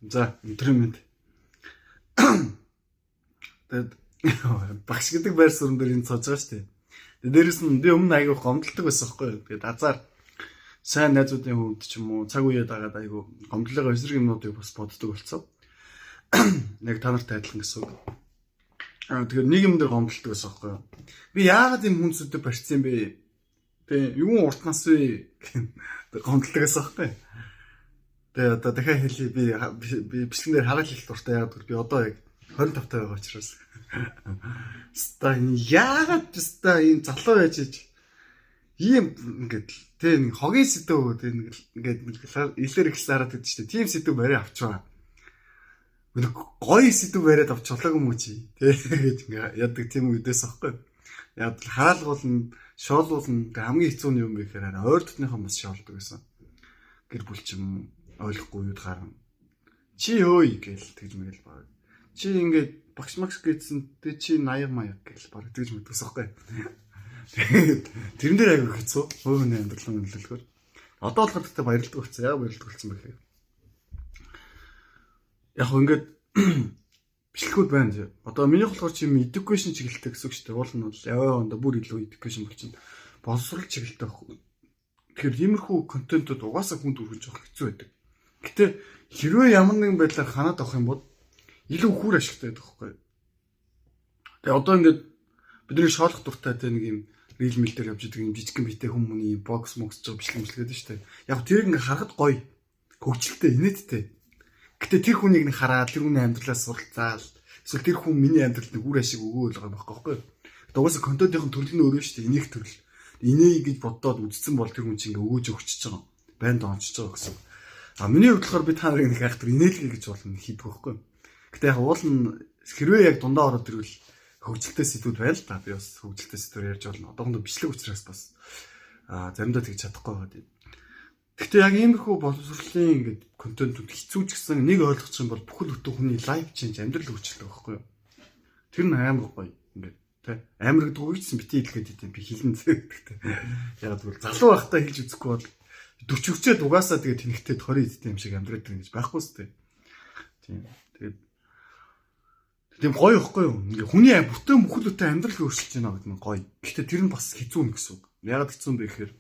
За, өдрөмөнд. Тэгээд багш гэдэг байр суурин дээр энэ цоож байгаа шүү дээ. Тэгээд дээрэс нь би өмнө айгүй гомдолдог байсан байхгүй юу. Тэгээд азар сайн найзуудын хувьд ч юм уу цаг үеэд агаад айгүй гомдлогоо эсрэг юмнуудыг бас боддог болцсон. Яг та нартай адилхан гэсэн үг. Тэгэхээр нэг юм дээр гомдолдог байсан байхгүй юу. Би яагаад юм хүнсүүдэд барьцсан бэ? Тэгээ юу уртнаас вэ? Гомдолдог байсан байхгүй юу. Тэгээ одоо дахиад хэлье би бичлэгэн дээр хараад хэлэх дуртай яагаад гэвэл би одоо яг 25 таа байгаа учраас. Стаа яагаад стаа ийм залуу байж ийм ингээд тэг нэг хогийн сэдв тэг ингээд илэр ихс хараад байдаг шүү дээ. Тим сэдв барай авчгаа. Гоё сэдв бариад авч чулаагүй мүү чи. Тэг ингээд яадаг тийм үдээс аахгүй. Яг хаалгуулна, шоолуулна хамгийн хэцүү нь юм бэ гэхээр ойр дотныхоо бас шоолдог гэсэн. Гэр бүл ч юм ойлгохгүй юуд гарна. Чи өөй гээл тэгж мэгэл баг. Чи ингээд багш макс гэсэн тэ чи 80 маяг гээл баг тэгж мэдвэс аахгүй. Тэрэн дээр аяг хэцүү. Хөөхний амьдралын нөлөөлөхөөр. Одоо болохоор тэгтээ баярлалдаг болсон. Яг баярлалдаг болсон байх юм. Яг ингээд бичлэгүүд байна. Одоо миний болохоор чи education чиглэлтэй гэсэн үг шүү дээ. Уул нь бол яваа ондоо бүр илүү education болчихно. Боловсрол чиглэлтэй байхгүй. Тэгэхээр иймэрхүү контентууд угаасаа хүнд өргөж авах хэцүү байдаг. Гэтэ хэрвээ ямар нэгэн байдлаар ханаад авах юм бол илүү хүр ашигтай байдаг байхгүй. Тэгээ одоо ингээд бидний шоолох дуртай тэ нэг юм рил мэл дээр явж идэг юм жижигхэн битэй хүмүүний бокс мокс жоо бичлэмжлэгээд шүү дээ. Яг тэр ингээд харахад гоё, хөвчлөлтэй, инээдтэй. Гэтэ тэр хүнийг нэг хараад тэр хүний амьдралаас суралцаал. Эсвэл тэр хүн миний амьдралд нэг үр ашиг өгөөл байгаа байхгүй. Гэтэ угаасаа контентын төрөл нь өөрөө шүү дээ. Энийг төрөл. Инээ гэж боддоод үдцсэн бол тэр хүн чинь ингээд өгөөж өгчөж байгаа. Банд онцож байгаа гэсэн. А миний хувьд болохоор би та нарыг нэг айхтар инээлгээ гэж болно хийдэг байхгүй. Гэтэ яг уул нь хэрвээ яг дундаа ороод ирвэл хөгжилтэй сэдвүүд байна л да. Би бас хөгжилтэй сэдвээр ярьж болно. Одоохондоо бичлэг учраас бас заримдаа тэгж чадахгүй байгаа тийм. Гэхдээ яг иймэрхүү боловсролын ингээд контентууд хэцүү ч гэсэн нэг ойлгох юм бол бүхэл бүтэн хүний лайф ченж амьдрал өөрчлөлт байхгүй юу? Тэр нь амар гоё ингээд тий. Амар гэдэг үгүйсэн бити хэлгээд идэв би хэлэн зэгтэй. Яг бол залуу байхдаа хэлж үзэхгүй бол 40 өчөөд угаасаа тэгээ тэнхтэй 20 идэх юм шиг амьдраад байгаа гэж байхгүй сте. Тийм. Тэгээд тийм гоё ихгүй юу? Ингээ хүний бүтэн бүхэл бүтэн амьдрал өөрчилж байна гэдэг нь гоё. Гэхдээ тэр нь бас хэцүү юм гэсэн үг. Ягаад хэцүү юм бэ гэхээр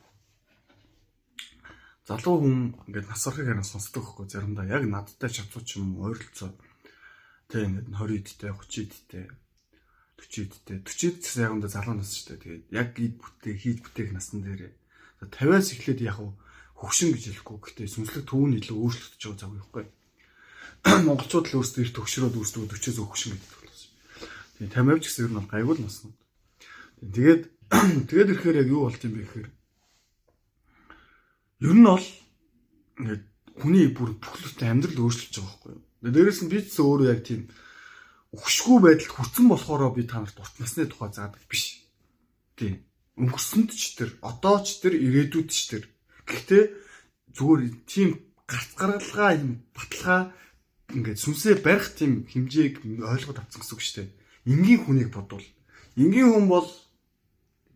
залуу хүн ингээд нас орохыг харин сонсдог байхгүй заримдаа яг надтай шатуу ч юм ойролцоо. Тэг ингээд 20 идтэй, 30 идтэй, 40 идтэй. 40 идтэй яганда залуу нас шүү дээ. Тэгээд яг ид бүтээ, хийж бүтээх насн дээр 50-аас эхлээд яг хөгшин гэж хэлэхгүй. Гэхдээ сүнслэг төв нь илүү өөрчлөгдөж байгаа цаг байхгүй. Монголчууд л өөрсдөө их төгшрөөд өөрсдөө 40-ээс хөгшин гэдэг болсон. Тэгээд 50 ч гэсэн ер нь гайгүй л наснууд. Тэгээд ирэхээр яг юу болт юм бэ гэхээр ер нь бол ингээд хүний бүр бүхэлдээ амьдрал өөрчлөж байгаа байхгүй юу. Дээрээс нь би ч өөрөө яг тийм өгшгүй байдалд хүрсэн болохоор би та нарт урт насны тухай заадаг биш. Тийм. Өнгөрсөнд ч тэр, одоо ч тэр, ирээдүйд ч тэр. Гэхдээ зүгээр тийм гарц гаргалгаа юм баталгаа ингээд сүнсээ барих тийм хэмжээг ойлгоод авсан гэсэн үг шүү дээ. Энгийн хүнийг бодвол. Энгийн хүн бол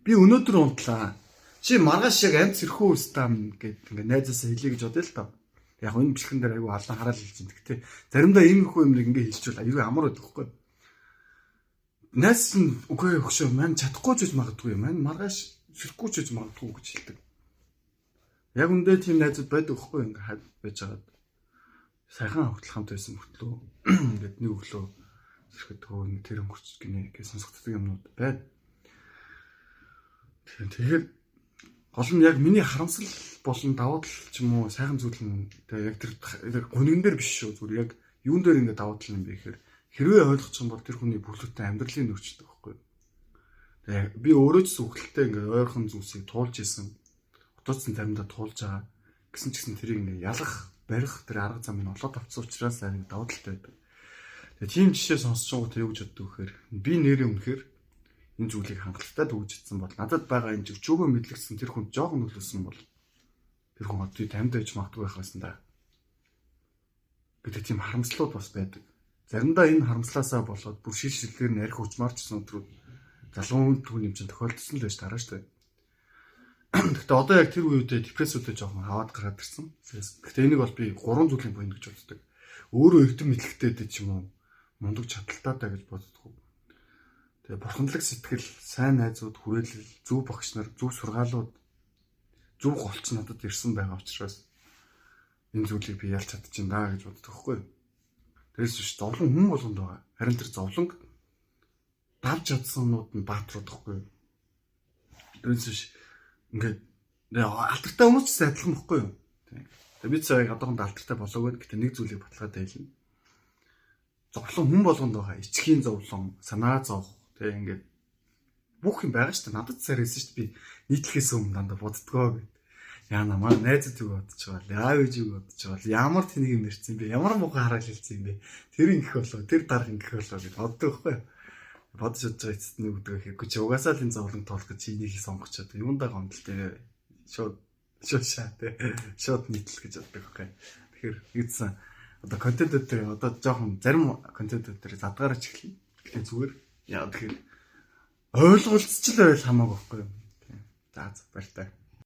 би өнөөдөр унтлаа. Чи маргааш яг амт сэрхүү стам гэдэг ингээд найзаасаа хэлье гэж бодъё л таа. Яг энэ бичлэгэн дээр айгүй алан хараал хэлж байна. Гэхдээ заримдаа иймэрхүү юм ингээд хэлчихвэл аюу амар байдаг хгүй. Найз нь үгүй өгшөө маань чадахгүй ч гэж магадгүй юм. Маань маргааш сэрхгүй ч гэж магадгүй гэж хэлдэг. Яг үндэ тийм найзууд байдаг хгүй ингээд хад байж байгаа. Сайхан хөтөл хамт байсан хөтлөө ингээд нэг өглөө зэрхэд төвөн тэр өнгөрч гинэ гэж сонсогддог юмнууд байна. Тэгэхээр гол нь яг миний харамсал болон давуу тал ч юм уу сайхан зүйл нь тэгээ яг тэр гүнэн дээр биш шүү зүгээр яг юун дээр ингээд давуу тал юм бэ гэхээр хэрвээ ойлгочих юм бол тэр хүний бүхэлдээ амьдралын өөрчлөлт байхгүй. Тэгээ би өөрөө ч сүхэлтэй ингээд ойрхон зүйлсийг туулж исэн. Отооцсон заримдаа туулж байгаа. Гэсэн ч гэсэн тэрийг ингээд ялах, барих тэр арга замыг олоод авсан учраас яг давуу талтай байдаг. Тэгээ тийм жишээ сонсож байгаа юу гэж боддог вэхээр би нэрээ үнэхээр энэ зүйлийг хангалттай дүүжсэн бол надад байгаа энэ өчөөгөө мэдлэгдсэн тэр хүн жоохон нөлөөсөн бол тэр хүн одоо танд байж магадгүй байхаас да. Гэдэг тийм харамслууд бас байдаг. Заримдаа энэ харамслаасаа болоод бүр шилжилгээр нь арх хүчмаарчсан өдрүүд залуу хүн юм чинь тохиолдсон л байж тараа штэ. Гэхдээ одоо яг тэр үедээ депрессүүдтэй жоохон хаваад гараад ирсэн. Гэхдээ энийг бол би 3 зүйлийн point гэж боддог. өөрөө эрдэм мэдлэгтэй дээ ч юм уу мундаг чадaltaтай гэж боддог. Тэгээ бурханлаг сэтгэл, сайн найзууд, хүрээлэл, зөв багш нар, зөв сургаалууд, зөв голч надад ирсэн байгаа учраас энэ зүйлийг би ялж чадчихна гэж боддог хгүй. Тэрээс биш зовлон хүн болгонд байгаа. Харин тэр зовлонг давж чадсанууд нь бааtruуд хгүй. Тэрээс биш ингээд алдартай хүмүүс ч адилхан байхгүй юу? Тэгээ бид сая одоохондоо алдартай болоогүй гэхдээ нэг зүйлийг баталгаад байлна. Зовлон хүн болгонд байгаа. Ичхийн зовлон, санаа зовх тэгээ ингээд бүх юм байгаа шүү дээ. Надад цаар хэлсэн шүү дээ. Би нийтлэхээс өмнө дандаа боддгоо гэд. Яа намаа найзууд юу бодож байгаа. Яав ээж юу бодож байгаа. Ямар тэнийг юм ярьсан бэ? Ямар муухай хараал хэлсэн юм бэ? Тэр ингэх болоо, тэр дарга ингэх болоо гэж боддог байхгүй юу? Бодож бодож байгаа эцэст нэг өдөр ихэхгүй чи угаасаа л энэ зовлон тоолох гэж энийг сонгочоод юундаа гомдолтой шууд шаа тэ шууд нийтлэл гэж боддог байхгүй. Тэгэхээр нэгдсэн одоо контент дээр одоо жоохон зарим контент дээр задгаарч эхэлнэ. Тэгэхээр зүгээр яа тэгэхээр ойлголцч л байл хамаагүй байхгүй юу. За баяртай.